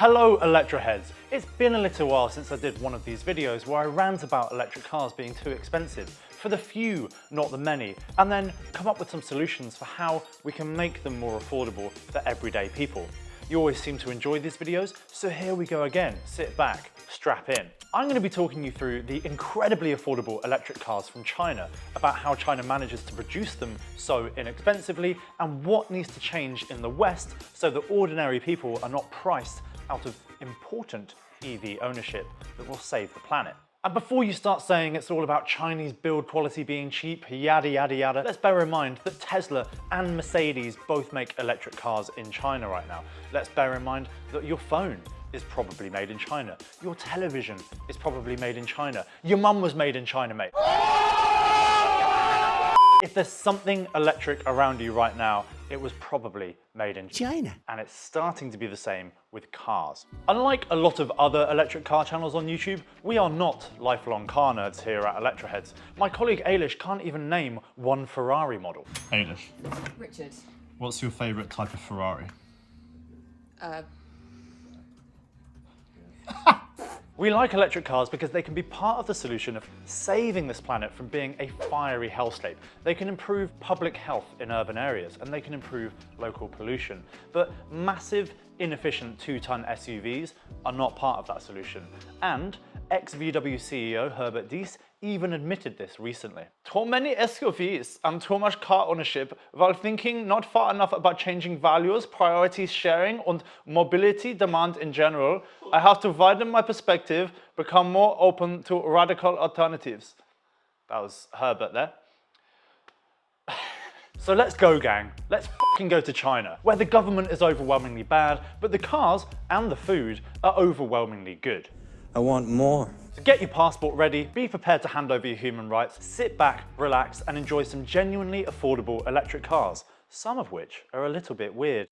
Hello Electroheads! It's been a little while since I did one of these videos where I rant about electric cars being too expensive, for the few, not the many, and then come up with some solutions for how we can make them more affordable for everyday people. You always seem to enjoy these videos, so here we go again. Sit back, strap in. I'm going to be talking you through the incredibly affordable electric cars from China, about how China manages to produce them so inexpensively, and what needs to change in the West so that ordinary people are not priced out of important EV ownership that will save the planet. And before you start saying it's all about Chinese build quality being cheap, yada yada yada, let's bear in mind that Tesla and Mercedes both make electric cars in China right now. Let's bear in mind that your phone is probably made in China. Your television is probably made in China. Your mum was made in China, mate. If there's something electric around you right now, it was probably made in China. And it's starting to be the same with cars. Unlike a lot of other electric car channels on YouTube, we are not lifelong car nerds here at Electroheads. My colleague Ailish can't even name one Ferrari model. Ailish. Richard. What's your favourite type of Ferrari? We like electric cars because they can be part of the solution of saving this planet from being a fiery hellscape. They can improve public health in urban areas, and they can improve local pollution. But massive, inefficient 2-ton SUVs are not part of that solution. And ex-VW CEO Herbert Diess even admitted this recently. Too many SUVs and too much car ownership while thinking not far enough about changing values, priorities, sharing, and mobility demand in general. I have to widen my perspective, become more open to radical alternatives. That was Herbert there. So let's go, gang. Let's fucking go to China, where the government is overwhelmingly bad, but the cars and the food are overwhelmingly good. I want more. So get your passport ready, be prepared to hand over your human rights, sit back, relax, and enjoy some genuinely affordable electric cars, some of which are a little bit weird.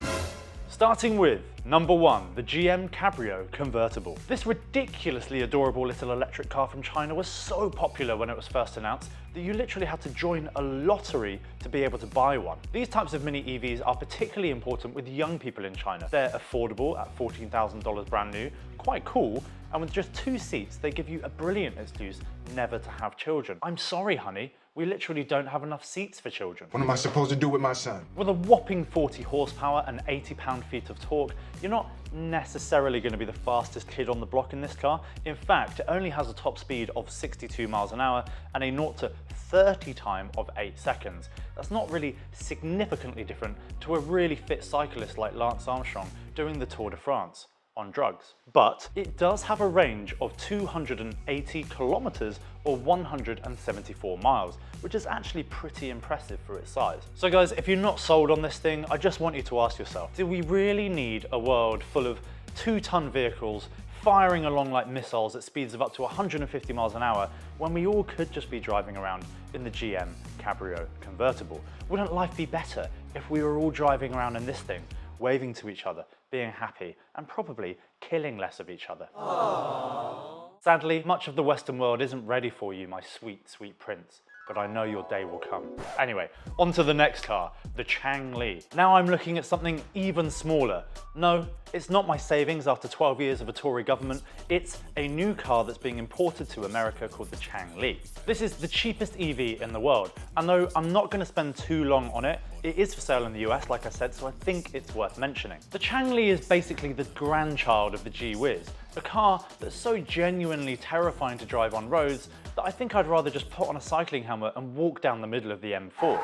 Starting with number 1, the GM Cabrio convertible. This ridiculously adorable little electric car from China was so popular when it was first announced that you literally had to join a lottery to be able to buy one. These types of mini EVs are particularly important with young people in China. They're affordable at $14,000 brand new, quite cool, and with just 2 seats, they give you a brilliant excuse never to have children. I'm sorry, honey, we literally don't have enough seats for children. What am I supposed to do with my son? With a whopping 40 horsepower and 80 pound-feet of torque, you're not necessarily going to be the fastest kid on the block in this car. In fact, it only has a top speed of 62 miles an hour and a 0 to 30 time of 8 seconds. That's not really significantly different to a really fit cyclist like Lance Armstrong doing the Tour de France on drugs. But it does have a range of 280 kilometers or 174 miles, which is actually pretty impressive for its size. So guys, if you're not sold on this thing, I just want you to ask yourself, do we really need a world full of 2-ton vehicles firing along like missiles at speeds of up to 150 miles an hour when we all could just be driving around in the GM Cabrio convertible? Wouldn't life be better if we were all driving around in this thing, waving to each other, being happy, and probably killing less of each other? Aww. Sadly, much of the Western world isn't ready for you, my sweet, sweet prince. But I know your day will come. Anyway, on to the next car, the Chang Li. Now I'm looking at something even smaller. No, it's not my savings after 12 years of a Tory government. It's a new car that's being imported to America called the Chang Li. This is the cheapest EV in the world. And though I'm not going to spend too long on it, it is for sale in the US, like I said, so I think it's worth mentioning. The Chang Li is basically the grandchild of the G-Wiz, a car that's so genuinely terrifying to drive on roads that I think I'd rather just put on a cycling helmet and walk down the middle of the M4.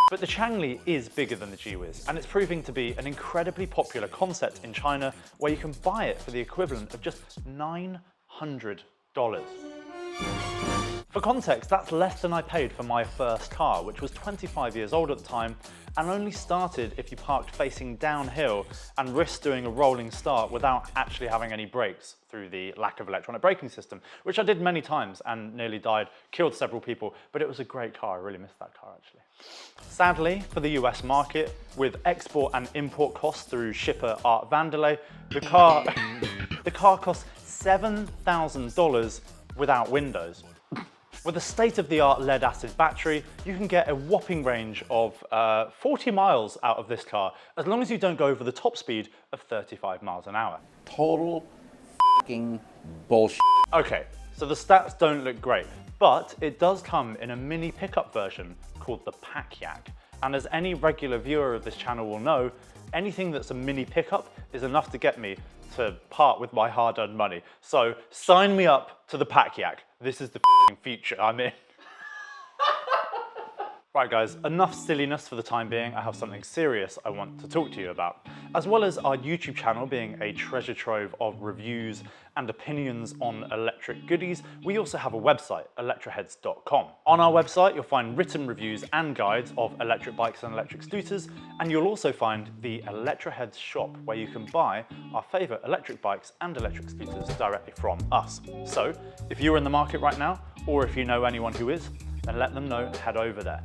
But the Chang Li is bigger than the G-Wiz, and it's proving to be an incredibly popular concept in China where you can buy it for the equivalent of just $900. For context, that's less than I paid for my first car, which was 25 years old at the time, and only started if you parked facing downhill and risked doing a rolling start without actually having any brakes through the lack of electronic braking system, which I did many times and nearly died, killed several people, but it was a great car. I really missed that car, actually. Sadly, for the US market, with export and import costs through shipper Art Vandelay, the car costs $7,000 without windows. With a state-of-the-art lead-acid battery, you can get a whopping range of 40 miles out of this car, as long as you don't go over the top speed of 35 miles an hour. Total f***ing bullshit. Okay, so the stats don't look great, but it does come in a mini pickup version called the Pack Yak. And as any regular viewer of this channel will know, anything that's a mini pickup is enough to get me to part with my hard-earned money. So sign me up to the Pack Yak. This is the f***ing future I'm in. Right guys, enough silliness for the time being. I have something serious I want to talk to you about. As well as our YouTube channel being a treasure trove of reviews and opinions on electric goodies, we also have a website, electroheads.com. On our website, you'll find written reviews and guides of electric bikes and electric scooters, and you'll also find the Electroheads shop, where you can buy our favorite electric bikes and electric scooters directly from us. So, if you're in the market right now, or if you know anyone who is, then let them know, head over there.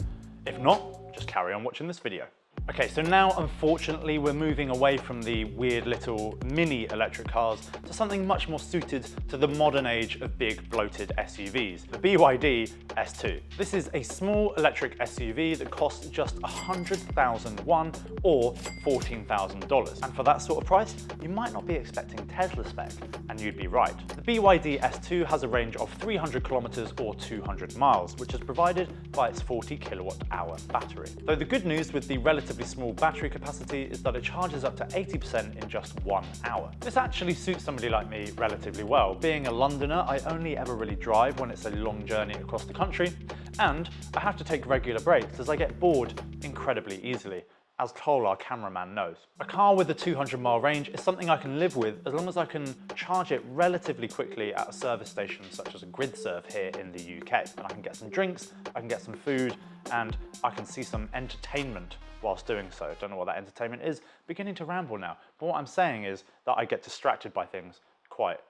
If not, just carry on watching this video. Okay, so now unfortunately we're moving away from the weird little mini electric cars to something much more suited to the modern age of big bloated SUVs, the BYD S2. This is a small electric SUV that costs just 100,000 won or $14,000. And for that sort of price, you might not be expecting Tesla spec, and you'd be right. The BYD S2 has a range of 300 kilometers or 200 miles, which is provided by its 40 kilowatt hour battery. Though the good news with the relatively small battery capacity is that it charges up to 80% in just 1 hour. This actually suits somebody like me relatively well. Being a Londoner, I only ever really drive when it's a long journey across the country, and I have to take regular breaks as I get bored incredibly easily, as Cole, our cameraman, knows. A car with a 200-mile range is something I can live with as long as I can charge it relatively quickly at a service station such as a GridServe here in the UK. And I can get some drinks, I can get some food, and I can see some entertainment whilst doing so. Don't know what that entertainment is. Beginning to ramble now. But what I'm saying is that I get distracted by things quite.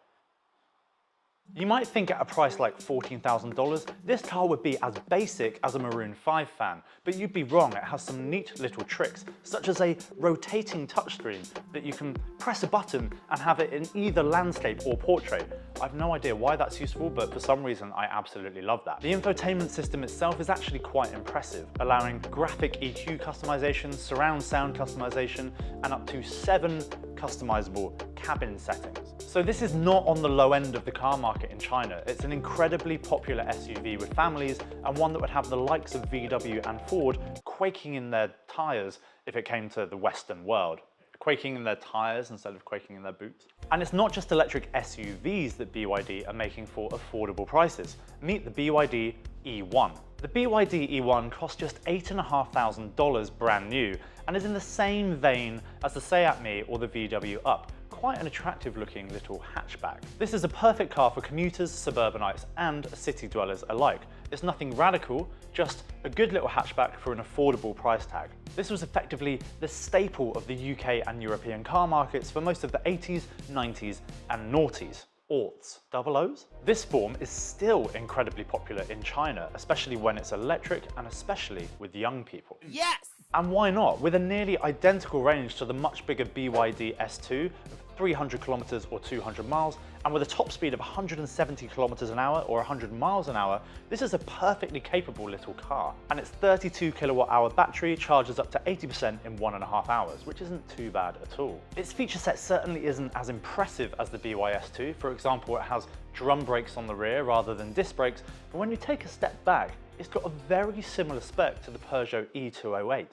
You might think at a price like $14,000, this car would be as basic as a Maroon 5 fan, but you'd be wrong. It has some neat little tricks, such as a rotating touchscreen that you can press a button and have it in either landscape or portrait. I have no idea why that's useful, but for some reason I absolutely love that. The infotainment system itself is actually quite impressive, allowing graphic EQ customization, surround sound customization, and up to 7 customizable cabin settings. So this is not on the low end of the car market in China. It's an incredibly popular SUV with families, and one that would have the likes of VW and Ford quaking in their tires if it came to the Western world. Quaking in their tires instead of quaking in their boots. And it's not just electric SUVs that BYD are making for affordable prices. Meet the BYD E1. The BYD E1 costs just $8,500 brand new and is in the same vein as the Seat Me or the VW Up. Quite an attractive looking little hatchback. This is a perfect car for commuters, suburbanites and city dwellers alike. It's nothing radical, just a good little hatchback for an affordable price tag. This was effectively the staple of the UK and European car markets for most of the 80s, 90s and noughties. Aughts, double O's? This form is still incredibly popular in China, especially when it's electric and especially with young people. Yes! And why not? With a nearly identical range to the much bigger BYD S2 of 300 kilometers or 200 miles, and with a top speed of 170 kilometers an hour or 100 miles an hour, this is a perfectly capable little car. And its 32 kilowatt hour battery charges up to 80% in 1.5 hours, which isn't too bad at all. Its feature set certainly isn't as impressive as the BYS2. For example, it has drum brakes on the rear rather than disc brakes, but when you take a step back, it's got a very similar spec to the Peugeot E208,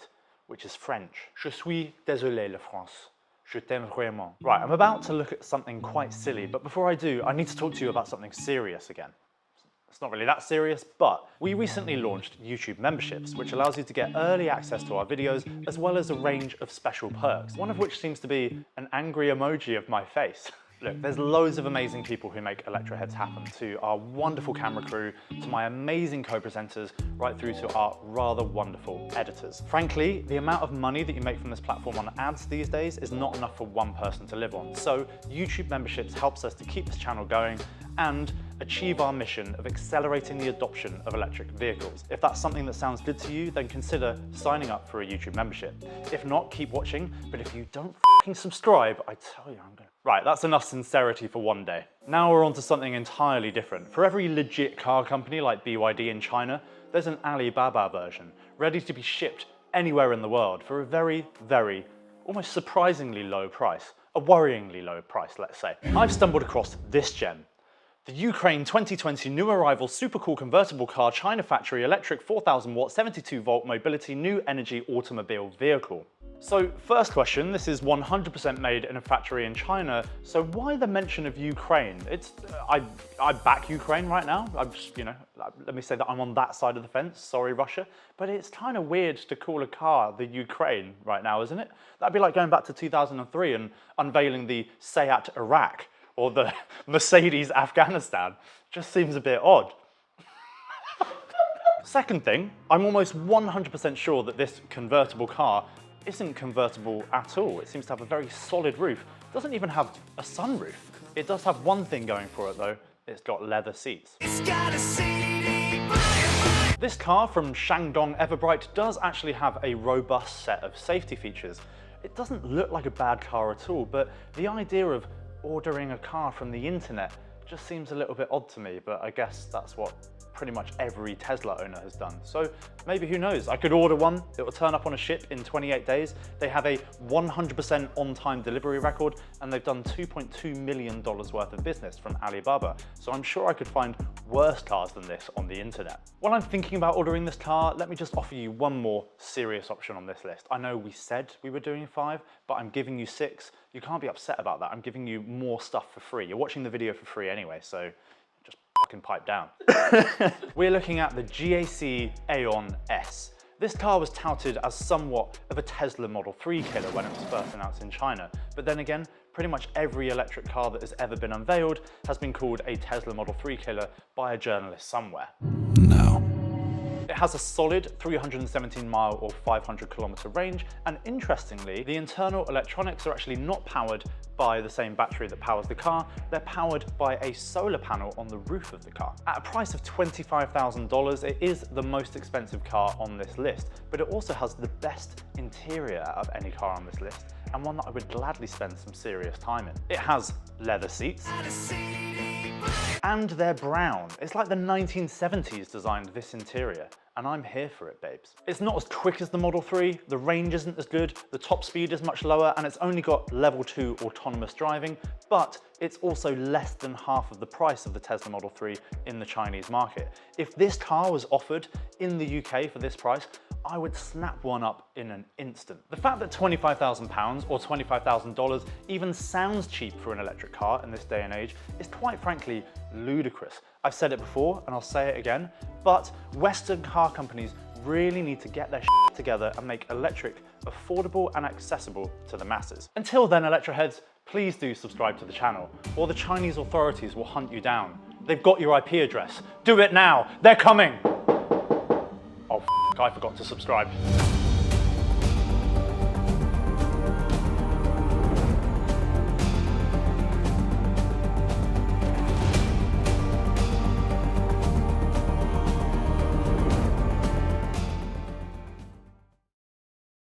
which is French. Je suis désolé, la France. Je t'aime vraiment. Right, I'm about to look at something quite silly, but before I do, I need to talk to you about something serious again. It's not really that serious, but we recently launched YouTube memberships, which allows you to get early access to our videos, as well as a range of special perks, one of which seems to be an angry emoji of my face. Look, there's loads of amazing people who make Electroheads happen, to our wonderful camera crew, to my amazing co-presenters, right through to our rather wonderful editors. Frankly, the amount of money that you make from this platform on ads these days is not enough for one person to live on. So YouTube memberships helps us to keep this channel going and achieve our mission of accelerating the adoption of electric vehicles. If that's something that sounds good to you, then consider signing up for a YouTube membership. If not, keep watching, but if you don't f***ing subscribe, I tell you I'm gonna Right, that's enough sincerity for one day. Now we're on to something entirely different. For every legit car company like BYD in China, there's an Alibaba version, ready to be shipped anywhere in the world for a very, very, almost surprisingly low price. A worryingly low price, let's say. I've stumbled across this gem. The Ukraine 2020 new arrival super cool convertible car China factory electric 4000 watt 72 volt mobility new energy automobile vehicle. So first question, this is 100% made in a factory in China, so why the mention of Ukraine? I back Ukraine right now. I'm just, let me say that I'm on that side of the fence, sorry Russia, but it's kind of weird to call a car the Ukraine right now, isn't it? That'd be like going back to 2003 and unveiling the Seat Iraq or the Mercedes Afghanistan. Just seems a bit odd. Second thing, I'm almost 100% sure that this convertible car isn't convertible at all. It seems to have a very solid roof. It doesn't even have a sunroof. It does have one thing going for it though. It's got leather seats. This car from Shandong Everbright does actually have a robust set of safety features. It doesn't look like a bad car at all, but the idea of ordering a car from the internet just seems a little bit odd to me, but I guess that's what pretty much every Tesla owner has done. So maybe, who knows, I could order one, it will turn up on a ship in 28 days. They have a 100% on-time delivery record, and they've done $2.2 million worth of business from Alibaba. So I'm sure I could find worse cars than this on the internet. While I'm thinking about ordering this car, let me just offer you one more serious option on this list. I know we said we were doing 5, but I'm giving you 6. You can't be upset about that. I'm giving you more stuff for free. You're watching the video for free anyway, so just fucking pipe down. We're looking at the GAC Aeon S. This car was touted as somewhat of a Tesla Model 3 killer when it was first announced in China, but then again, pretty much every electric car that has ever been unveiled has been called a Tesla Model 3 killer by a journalist somewhere. No. It has a solid 317 mile or 500 kilometer range, and interestingly, the internal electronics are actually not powered by the same battery that powers the car. They're powered by a solar panel on the roof of the car. At a price of $25,000, it is the most expensive car on this list, but it also has the best interior out of any car on this list, and one that I would gladly spend some serious time in. It has leather seats, and they're brown. It's like the 1970s designed this interior, and I'm here for it, babes. It's not as quick as the Model 3, the range isn't as good, the top speed is much lower, and it's only got level 2 autonomous driving, but it's also less than half of the price of the Tesla Model 3 in the Chinese market. If this car was offered in the UK for this price, I would snap one up in an instant. The fact that £25,000 or $25,000 even sounds cheap for an electric car in this day and age is quite frankly ludicrous. I've said it before and I'll say it again, but Western car companies really need to get their shit together and make electric affordable and accessible to the masses. Until then, Electroheads, please do subscribe to the channel, or the Chinese authorities will hunt you down. They've got your IP address. Do it now, they're coming! Oh, I forgot to subscribe.